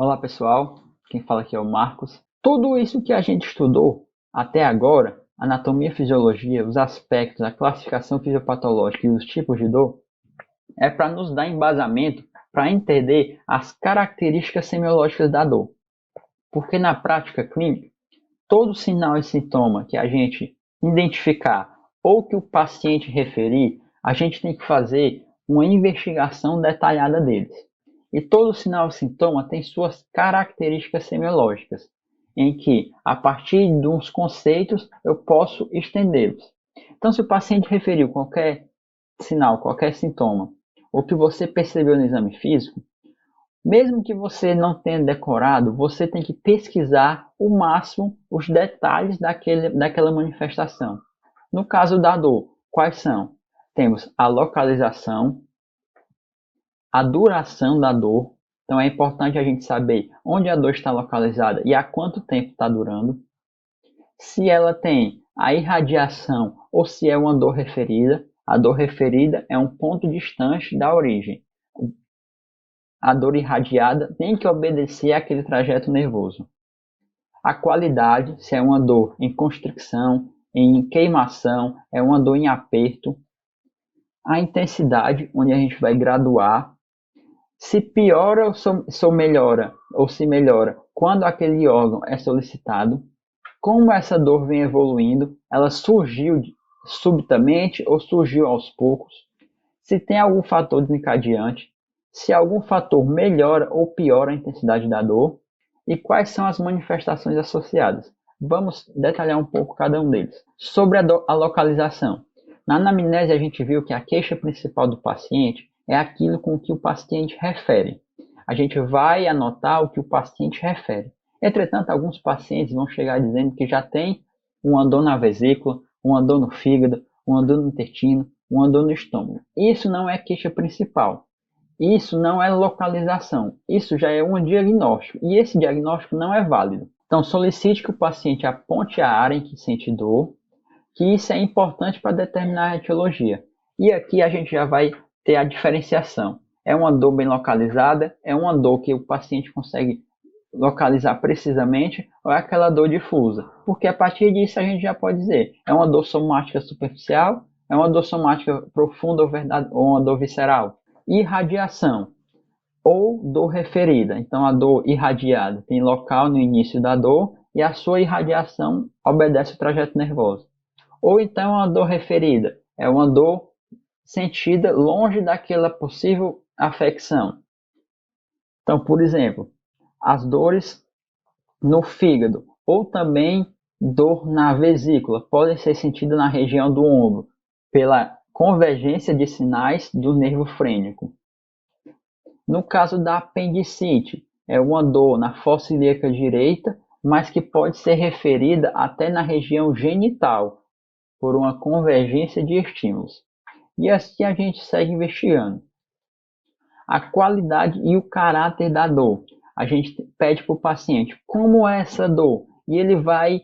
Olá pessoal, quem fala aqui é o Marcos. Tudo isso que a gente estudou até agora, anatomia e fisiologia, os aspectos, a classificação fisiopatológica e os tipos de dor, é para nos dar embasamento para entender as características semiológicas da dor. Porque na prática clínica, todo sinal e sintoma que a gente identificar ou que o paciente referir, a gente tem que fazer uma investigação detalhada deles. E todo sinal e sintoma tem suas características semiológicas, em que, a partir de uns conceitos, eu posso estendê-los. Então, se o paciente referiu qualquer sinal, qualquer sintoma, ou que você percebeu no exame físico, mesmo que você não tenha decorado, você tem que pesquisar o máximo os detalhes daquela manifestação. No caso da dor, quais são? Temos a localização, a duração da dor. Então é importante a gente saber onde a dor está localizada e há quanto tempo está durando. Se ela tem a irradiação ou se é uma dor referida. A dor referida é um ponto distante da origem. A dor irradiada tem que obedecer àquele trajeto nervoso. A qualidade, se é uma dor em constricção, em queimação, é uma dor em aperto. A intensidade, onde a gente vai graduar. Se piora ou melhora, ou se melhora, quando aquele órgão é solicitado. Como essa dor vem evoluindo, ela surgiu subitamente ou surgiu aos poucos. Se tem algum fator desencadeante, se algum fator melhora ou piora a intensidade da dor e quais são as manifestações associadas. Vamos detalhar um pouco cada um deles. Sobre a localização. Na anamnese a gente viu que a queixa principal do paciente é aquilo com que o paciente refere. A gente vai anotar o que o paciente refere. Entretanto, alguns pacientes vão chegar dizendo que já tem uma dor na vesícula, uma dor no fígado, uma dor no intestino, uma dor no estômago. Isso não é queixa principal. Isso não é localização. Isso já é um diagnóstico. E esse diagnóstico não é válido. Então, solicite que o paciente aponte a área em que sente dor, que isso é importante para determinar a etiologia. E aqui a gente já vai ter a diferenciação. É uma dor bem localizada? É uma dor que o paciente consegue localizar precisamente ou é aquela dor difusa? Porque a partir disso a gente já pode dizer, é uma dor somática superficial, é uma dor somática profunda ou uma dor visceral. Irradiação ou dor referida. Então a dor irradiada tem local no início da dor e a sua irradiação obedece o trajeto nervoso. Ou então a dor referida é uma dor sentida longe daquela possível afecção. Então, por exemplo, as dores no fígado ou também dor na vesícula podem ser sentidas na região do ombro pela convergência de sinais do nervo frênico. No caso da apendicite, é uma dor na fossa ilíaca direita, mas que pode ser referida até na região genital por uma convergência de estímulos. E assim a gente segue investigando. A qualidade e o caráter da dor. A gente pede para o paciente como é essa dor e ele vai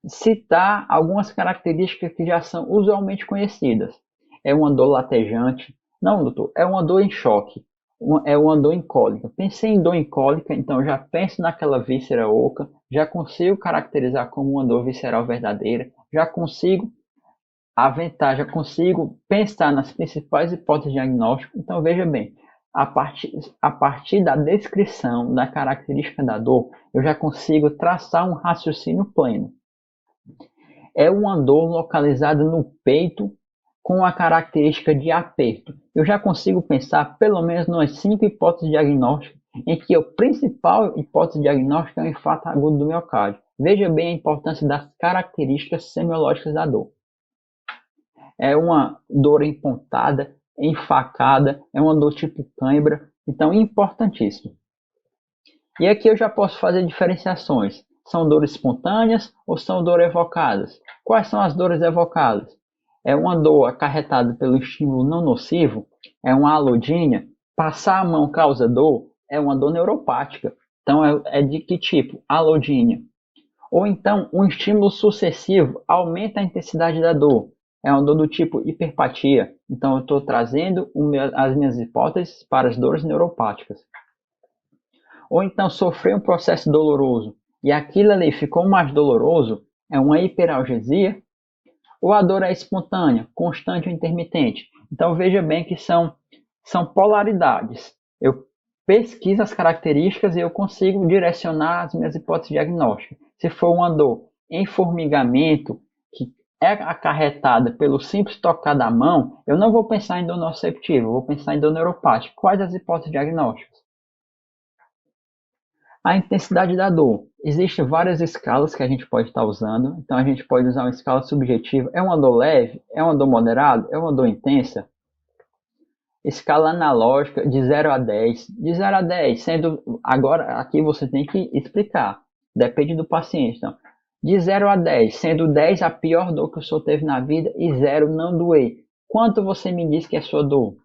citar algumas características que já são usualmente conhecidas. É uma dor latejante? Não, doutor, é uma dor em choque. É uma dor em cólica. Pensei em dor em cólica, então já penso naquela víscera oca, já consigo caracterizar como uma dor visceral verdadeira, já consigo aventar, já consigo pensar nas principais hipóteses de diagnóstico. Então veja bem, a partir da descrição da característica da dor, eu já consigo traçar um raciocínio pleno. É uma dor localizada no peito com a característica de aperto. Eu já consigo pensar pelo menos nas 5 hipóteses diagnósticas, em que a principal hipótese diagnóstica é o infarto agudo do miocárdio. Veja bem a importância das características semiológicas da dor. É uma dor empontada, enfacada, é uma dor tipo cãibra, então importantíssimo. E aqui eu já posso fazer diferenciações. São dores espontâneas ou são dores evocadas? Quais são as dores evocadas? É uma dor acarretada pelo estímulo não nocivo? É uma alodínia? Passar a mão causa dor? É uma dor neuropática. Então é de que tipo? Alodínia. Ou então um estímulo sucessivo aumenta a intensidade da dor. É uma dor do tipo hiperpatia. Então eu estou trazendo as minhas hipóteses para as dores neuropáticas. ou então sofreu um processo doloroso e aquilo ali ficou mais doloroso, é uma hiperalgesia, ou a dor é espontânea, constante ou intermitente. Então veja bem que são polaridades. Eu pesquiso as características e eu consigo direcionar as minhas hipóteses diagnósticas. Se for uma dor em formigamento, que é acarretada pelo simples tocar da mão, eu não vou pensar em dor nociceptiva, eu vou pensar em dor neuropática. Quais as hipóteses diagnósticas? A intensidade da dor. Existem várias escalas que a gente pode estar usando. Então a gente pode usar uma escala subjetiva. É uma dor leve? É uma dor moderada? É uma dor intensa? Escala analógica de 0 a 10. De 0 a 10, sendo... Agora, aqui você tem que explicar. Depende do paciente. Então, de 0 a 10, sendo 10 a pior dor que o senhor teve na vida e 0 não doer. Quanto você me diz que é sua dor?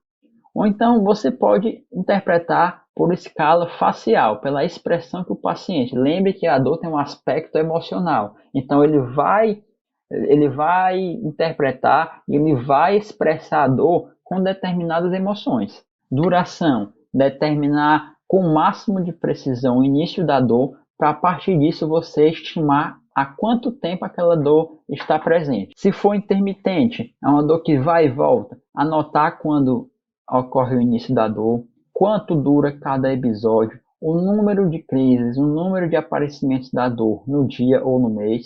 Ou então você pode interpretar por escala facial, pela expressão que o paciente. Lembre que a dor tem um aspecto emocional. Então ele vai interpretar, ele vai expressar a dor com determinadas emoções. Duração, determinar com o máximo de precisão o início da dor, para a partir disso você estimar há quanto tempo aquela dor está presente. Se for intermitente, é uma dor que vai e volta, anotar quando ocorre o início da dor, quanto dura cada episódio, o número de crises, o número de aparecimentos da dor no dia ou no mês.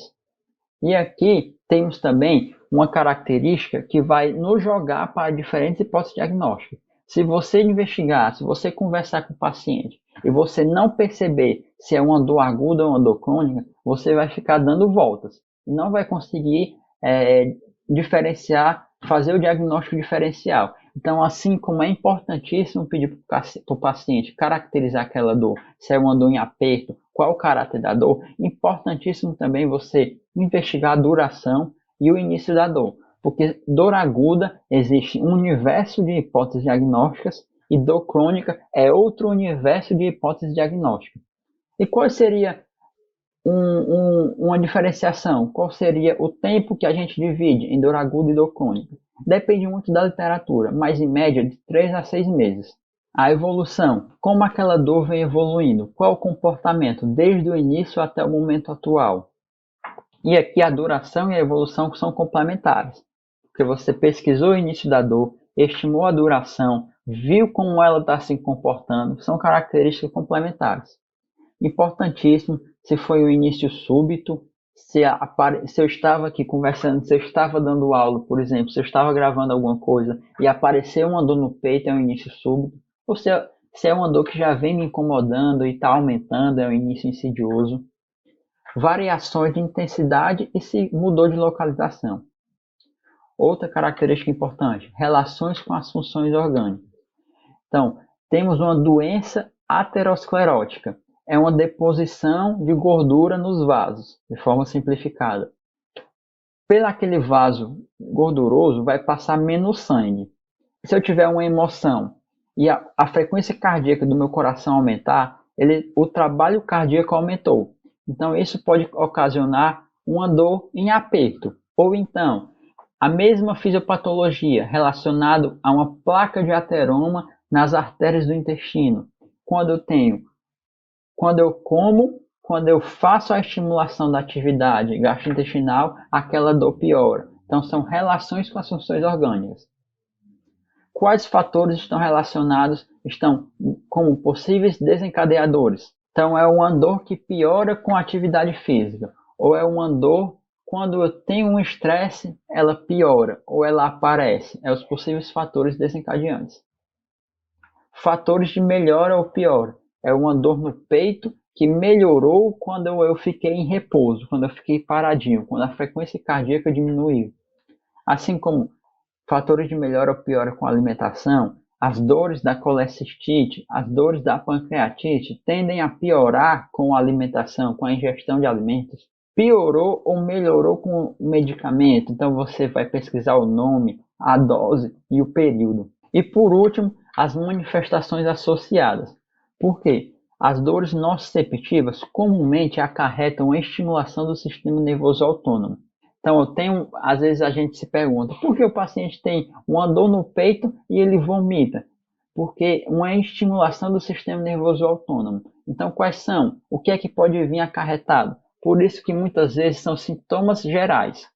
E aqui temos também uma característica que vai nos jogar para diferentes hipóteses diagnósticas. Se você investigar, se você conversar com o paciente e você não perceber se é uma dor aguda ou uma dor crônica, você vai ficar dando voltas e não vai conseguir diferenciar, fazer o diagnóstico diferencial. Então, assim como é importantíssimo pedir para o paciente caracterizar aquela dor, se é uma dor em aperto, qual o caráter da dor, importantíssimo também você investigar a duração e o início da dor, porque dor aguda existe um universo de hipóteses diagnósticas e dor crônica é outro universo de hipóteses diagnósticas. E qual seria uma diferenciação? Qual seria o tempo que a gente divide em dor aguda e dor crônica? Depende muito da literatura, mas em média de 3 a 6 meses. A evolução. Como aquela dor vem evoluindo? Qual o comportamento desde o início até o momento atual? E aqui a duração e a evolução são complementares. Porque você pesquisou o início da dor, estimou a duração, viu como ela está se comportando, são características complementares. Importantíssimo, se foi um início súbito, se eu estava aqui conversando, se eu estava dando aula, por exemplo, se eu estava gravando alguma coisa e apareceu uma dor no peito, é um início súbito, ou se é uma dor que já vem me incomodando e está aumentando, é um início insidioso. Variações de intensidade e se mudou de localização. Outra característica importante, relações com as funções orgânicas. Então, temos uma doença aterosclerótica, é uma deposição de gordura nos vasos, de forma simplificada. Pelo aquele vaso gorduroso vai passar menos sangue. Se eu tiver uma emoção e a frequência cardíaca do meu coração aumentar, o trabalho cardíaco aumentou. Então isso pode ocasionar uma dor em aperto. Ou então, a mesma fisiopatologia relacionada a uma placa de ateroma nas artérias do intestino. Quando eu como, quando eu faço a estimulação da atividade gastrointestinal, aquela dor piora. Então, são relações com as funções orgânicas. Quais fatores estão relacionados, estão como possíveis desencadeadores? Então, é uma dor que piora com a atividade física, ou é uma dor quando eu tenho um estresse, ela piora, ou ela aparece. É os possíveis fatores desencadeantes. Fatores de melhora ou piora. É uma dor no peito que melhorou quando eu fiquei em repouso, quando eu fiquei paradinho, quando a frequência cardíaca diminuiu. Assim como fatores de melhora ou piora com a alimentação, as dores da colecistite, as dores da pancreatite tendem a piorar com a alimentação, com a ingestão de alimentos. Piorou ou melhorou com o medicamento, então você vai pesquisar o nome, a dose e o período. E por último, as manifestações associadas. Por quê? As dores nociceptivas comumente acarretam a estimulação do sistema nervoso autônomo. Então, às vezes a gente se pergunta, por que o paciente tem uma dor no peito e ele vomita? Porque uma estimulação do sistema nervoso autônomo. Então, quais são? O que é que pode vir acarretado? Por isso que muitas vezes são sintomas gerais.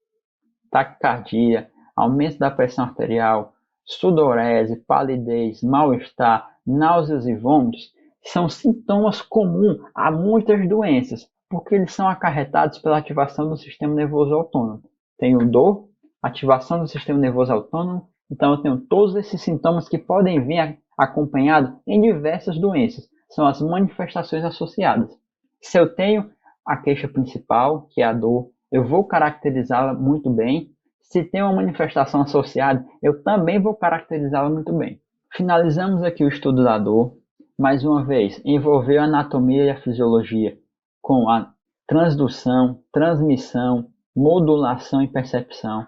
Taquicardia, aumento da pressão arterial, sudorese, palidez, mal-estar, náuseas e vômitos são sintomas comuns a muitas doenças, porque eles são acarretados pela ativação do sistema nervoso autônomo. Tenho dor, ativação do sistema nervoso autônomo, então eu tenho todos esses sintomas que podem vir acompanhados em diversas doenças. São as manifestações associadas. Se eu tenho a queixa principal, que é a dor, eu vou caracterizá-la muito bem. Se tem uma manifestação associada, eu também vou caracterizá-la muito bem. Finalizamos aqui o estudo da dor. Mais uma vez, envolveu a anatomia e a fisiologia com a transdução, transmissão, modulação e percepção.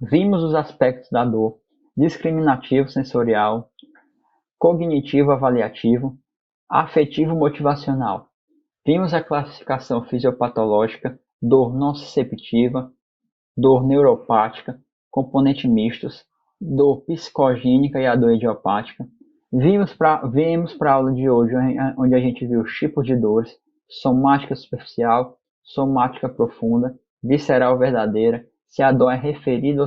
Vimos os aspectos da dor: discriminativo sensorial, cognitivo avaliativo, afetivo motivacional. Vimos a classificação fisiopatológica, dor nociceptiva, dor neuropática, componentes mistos, dor psicogênica e a dor idiopática. Viemos para a aula de hoje, onde a gente viu os tipos de dores: somática superficial, somática profunda, visceral verdadeira, se a dor é referida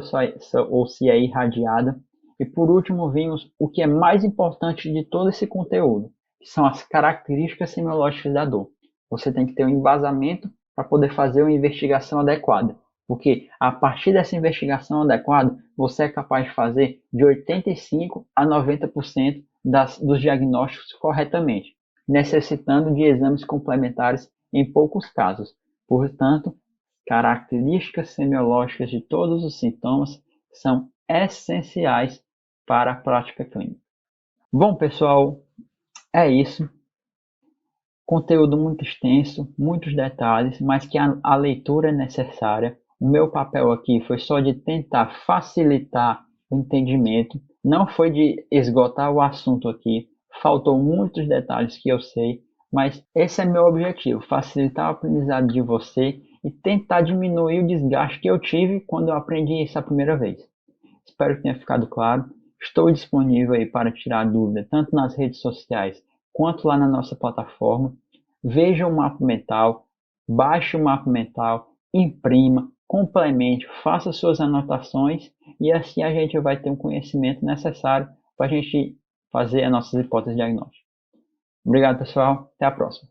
ou se é irradiada. E por último, vimos o que é mais importante de todo esse conteúdo, que são as características semiológicas da dor. Você tem que ter um embasamento para poder fazer uma investigação adequada, porque a partir dessa investigação adequada, você é capaz de fazer de 85% a 90% dos diagnósticos corretamente, necessitando de exames complementares em poucos casos. Portanto, características semiológicas de todos os sintomas são essenciais para a prática clínica. Bom, pessoal, é isso. Conteúdo muito extenso, muitos detalhes, mas que a leitura é necessária. O meu papel aqui foi só de tentar facilitar o entendimento, não foi de esgotar o assunto aqui. Faltou muitos detalhes que eu sei, mas esse é meu objetivo: facilitar o aprendizado de você e tentar diminuir o desgaste que eu tive quando eu aprendi isso a primeira vez. Espero que tenha ficado claro. Estou disponível aí para tirar dúvida, tanto nas redes sociais quanto lá na nossa plataforma. Veja o mapa mental, baixe o mapa mental, imprima, complemente, faça suas anotações e assim a gente vai ter um conhecimento necessário para a gente fazer as nossas hipóteses diagnósticas. Obrigado, pessoal. Até a próxima.